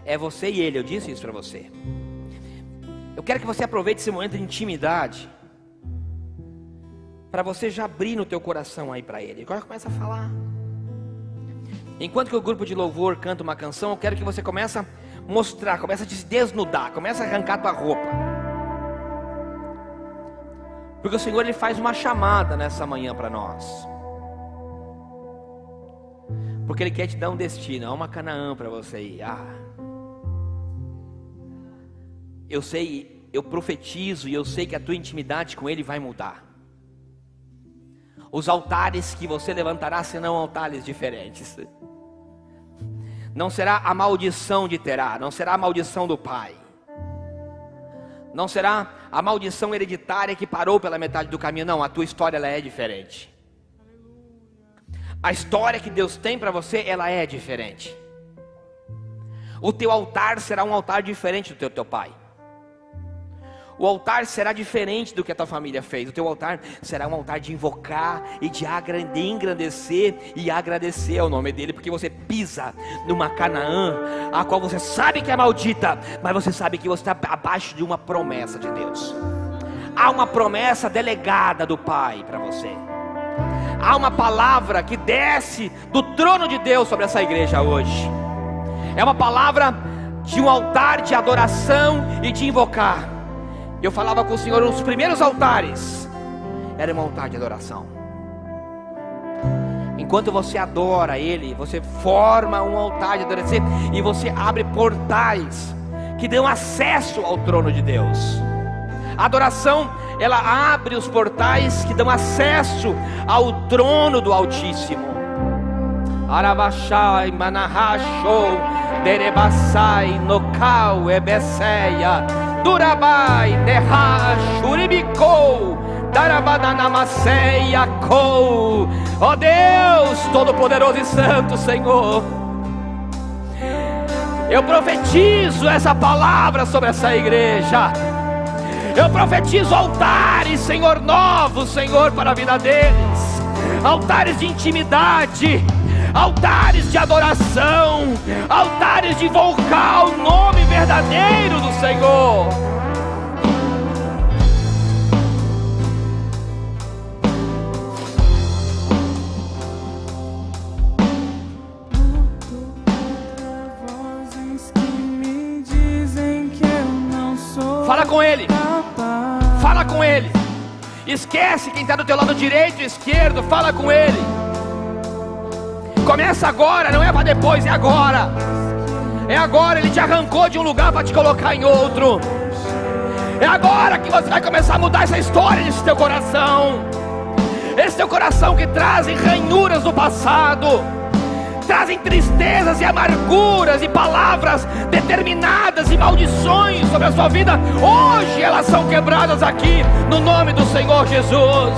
É você e Ele, eu disse isso para você. Eu quero que você aproveite esse momento de intimidade, para você já abrir no teu coração aí para Ele. Agora começa a falar. Enquanto que o grupo de louvor canta uma canção, eu quero que você comece a mostrar, comece a se desnudar, comece a arrancar a tua roupa. Porque o Senhor, Ele faz uma chamada nessa manhã para nós. Porque Ele quer te dar um destino, há uma Canaã para você ir. Eu sei, eu profetizo e eu sei que a tua intimidade com Ele vai mudar. Os altares que você levantará serão altares diferentes. Não será a maldição de Terá, não será a maldição do pai. Não será a maldição hereditária que parou pela metade do caminho. Não, a tua história ela é diferente. A história que Deus tem para você, ela é diferente. O teu altar será um altar diferente do teu pai. O altar será diferente do que a tua família fez. O teu altar será um altar de invocar e de engrandecer e agradecer ao nome dele. Porque você pisa numa Canaã, a qual você sabe que é maldita, mas você sabe que você está abaixo de uma promessa de Deus. Há uma promessa delegada do Pai para você. Há uma palavra que desce do trono de Deus sobre essa igreja hoje. É uma palavra de um altar de adoração e de invocar. Eu falava com o Senhor, os primeiros altares era um altar de adoração. Enquanto você adora Ele, você forma um altar de adoração e você abre portais que dão acesso ao trono de Deus. A adoração, ela abre os portais que dão acesso ao trono do Altíssimo. Arabashai manahasho derebassai nokau ebeseia durabai nehashuribiko darabadanamaseia kou. Ó Deus Todo-Poderoso e Santo, Senhor, eu profetizo essa palavra sobre essa igreja. Eu profetizo altares, Senhor, novos, Senhor, para a vida deles. Altares de intimidade, altares de adoração, altares de invocar o nome verdadeiro do Senhor. Fala com Ele. Fala com Ele. Esquece quem está do teu lado direito e esquerdo. Fala com Ele. Começa agora, não é para depois, é agora. É agora, Ele te arrancou de um lugar para te colocar em outro. É agora que você vai começar a mudar essa história desse teu coração. Esse teu coração que trazem ranhuras do passado, trazem tristezas e amarguras e palavras determinadas e maldições sobre a sua vida. Hoje elas são quebradas aqui no nome do Senhor Jesus.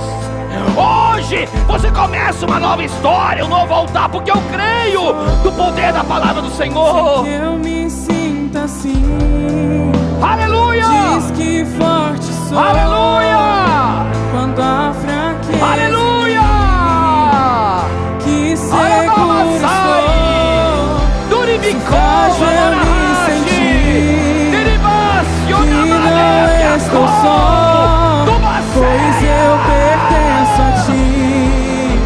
Hoje você começa uma nova história, um novo altar, porque eu creio do poder da palavra do Senhor. Eu me sinto assim. Aleluia! Diz que forte sou. Aleluia! Quando a fraqueza. Aleluia! Que seguro estou. Frágil eu me senti. Que não estou só, pois eu pertenço a ti.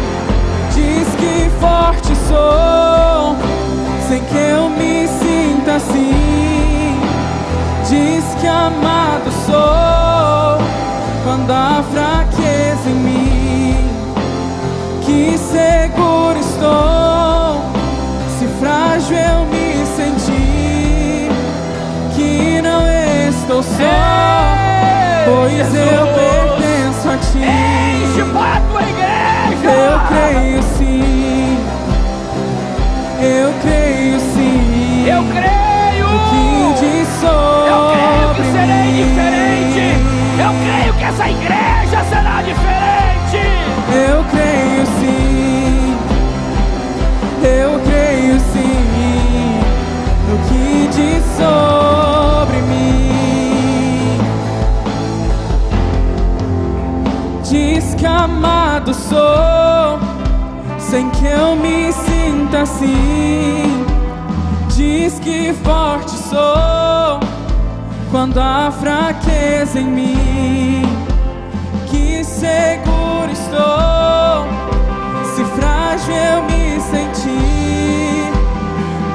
Diz que forte sou, sem que eu me sinta assim. Diz que amado sou, quando há fraqueza em mim. Que seguro estou, se frágil eu me senti. Que não estou só, pois Jesus, eu pertenço a ti. Enche para a tua igreja. Eu creio sim, eu creio sim. Eu creio. O que diz sobre Eu creio que serei mim. diferente. Eu creio que essa igreja será diferente. Eu creio sim, eu creio sim. No que diz sobre mim. Diz que amado sou, sem que eu me sinta assim. Diz que forte sou quando há fraqueza em mim. Que seguro estou se frágil eu me sentir.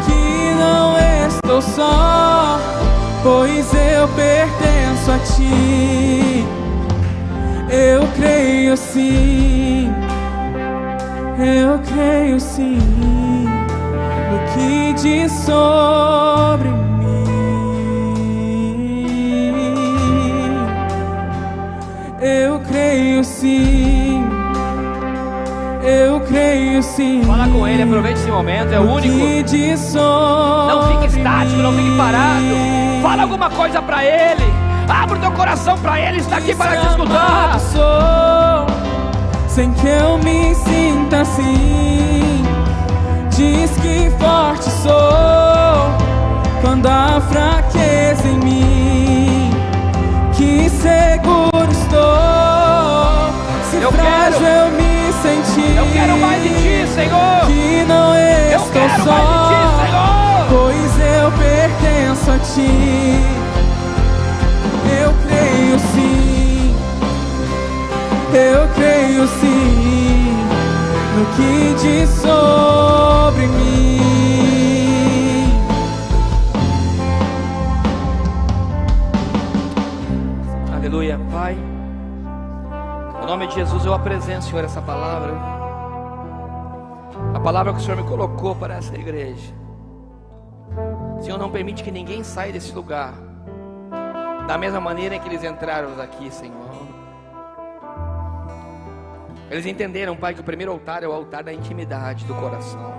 Que não estou só, pois eu pertenço a ti. Eu creio sim, eu creio sim no que diz sobre mim. Eu creio sim, eu creio sim. Fala com ele, aproveite esse momento, é o único. Que diz sobre Não fique estático, não fique parado. mim. Fala alguma coisa para ele. Abre o teu coração para ele, está aqui para te escutar. Amado sou, sem que eu me sinta assim. Diz que forte sou quando há fraqueza em mim. Que seguro estou se frágil eu me sentir. Eu quero mais de ti, Senhor. Que não estou Eu quero só, mais de ti, Senhor. pois eu pertenço a ti. Eu creio sim, eu creio sim no que diz sobre mim. Aleluia, Pai. No nome de Jesus eu apresento, Senhor, essa palavra. A palavra que o Senhor me colocou para essa igreja. Senhor, não permite que ninguém saia desse lugar da mesma maneira em que eles entraram aqui, Senhor. Eles entenderam, Pai, que o primeiro altar é o altar da intimidade do coração.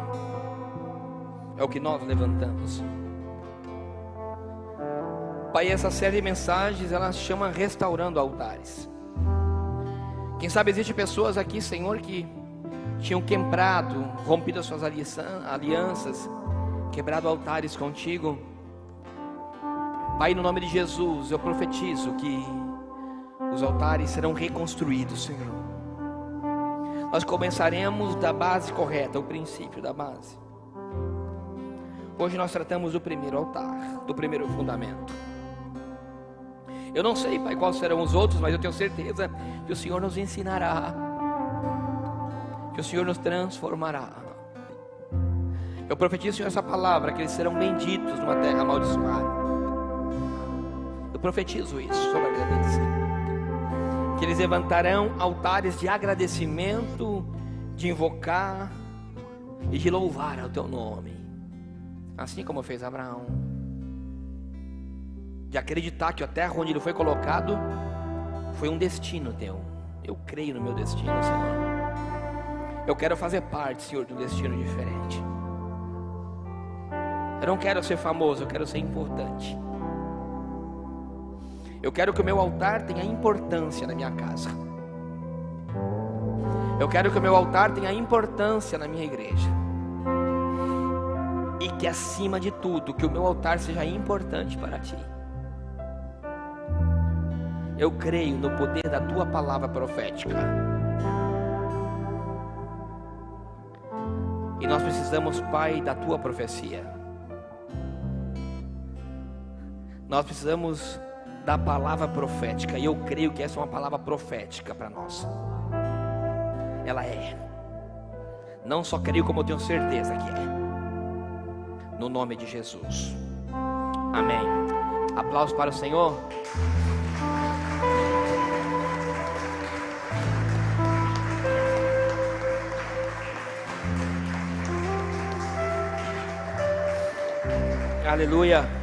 É o que nós levantamos. Pai, essa série de mensagens, ela chama Restaurando Altares. Quem sabe existe pessoas aqui, Senhor, que tinham quebrado, rompido as suas alianças, quebrado altares contigo. Pai, no nome de Jesus, eu profetizo que os altares serão reconstruídos, Senhor. Nós começaremos da base correta, o princípio da base. Hoje nós tratamos do primeiro altar, do primeiro fundamento. Eu não sei, Pai, quais serão os outros, mas eu tenho certeza que o Senhor nos ensinará, que o Senhor nos transformará. Eu profetizo, Senhor, essa palavra, que eles serão benditos numa terra amaldiçoada. Eu profetizo isso sobre a vida deles, que eles levantarão altares de agradecimento, de invocar e de louvar ao teu nome, assim como fez Abraão, de acreditar que a terra onde ele foi colocado foi um destino teu. Eu creio no meu destino, Senhor. Eu quero fazer parte, Senhor, de um destino diferente. Eu não quero ser famoso, eu quero ser importante. Eu quero que o meu altar tenha importância na minha casa. Eu quero que o meu altar tenha importância na minha igreja. E que acima de tudo, que o meu altar seja importante para ti. Eu creio no poder da tua palavra profética. E nós precisamos, Pai, da tua profecia. Nós precisamos da palavra profética. E eu creio que essa é uma palavra profética para nós. Ela é. Não só creio, como eu tenho certeza que é. No nome de Jesus. Amém. Aplausos para o Senhor. Aleluia.